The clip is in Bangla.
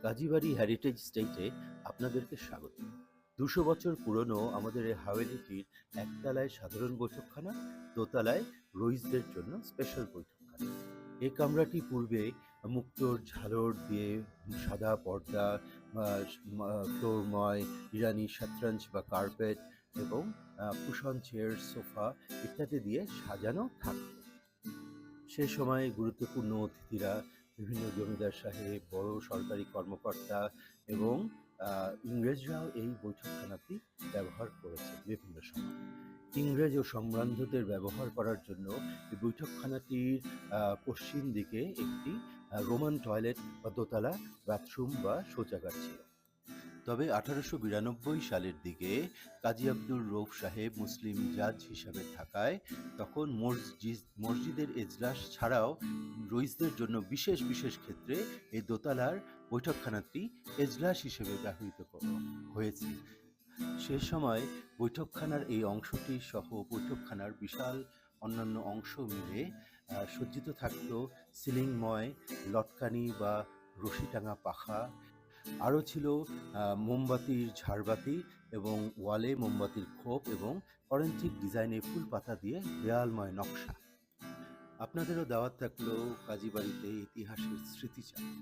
কাজীবাড়ি হেরিটেজ স্টেটে আপনাদেরকে স্বাগত। ২০০ বছর পুরনো আমাদের এই হাভেলিটির একতলায় সাধারণ বৈঠকখানা, দোতলায় রইসদের জন্য স্পেশাল বৈঠকখানা। এই কামরাটি পূর্বে মুক্তোর ঝালর দিয়ে সাদা পর্দা, ফ্লোরময় ইরানি শতরঞ্জ বা কার্পেট এবং কুশন চেয়ার, সোফা ইত্যাদি দিয়ে সাজানো থাকত। সে সময় গুরুত্বপূর্ণ অতিথিরা বিভিন্ন জমিদার সাহেব, বড় সরকারি কর্মকর্তা এবং ইংরেজরাও এই বৈঠকখানাটি ব্যবহার করেছে বিভিন্ন সময়। ইংরেজ ও সম্ভ্রান্তদের ব্যবহার করার জন্য এই বৈঠকখানাটির পশ্চিম দিকে একটি রোমান টয়লেট বা দোতলা বাথরুম বা শৌচাগার ছিল। তবে 1892 সালের দিকে কাজী আব্দুর রউফ সাহেব মুসলিম জাজ হিসাবে থাকায় তখন মসজিদের এজলাস ছাড়াও রইসদের জন্য বিশেষ বিশেষ ক্ষেত্রে এই দোতলার বৈঠকখানাটি এজলাস হিসেবে ব্যবহৃত হয়েছে। সে সময় বৈঠকখানার এই অংশটি সহ বৈঠকখানার বিশাল অন্যান্য অংশ মিলে সজ্জিত থাকত সিলিংময় লটকানি বা রশিটাঙা পাখা। আরও ছিল মোমবাতির ঝাড়বাতি এবং ওয়ালে মোমবাতির খোপ এবং অরেঞ্জিক ডিজাইনের ফুল পাতা দিয়ে দেয়ালময় নকশা। আপনাদেরও দাওয়াত থাকলো কাজীবাড়িতে ইতিহাসের স্মৃতিচারণ।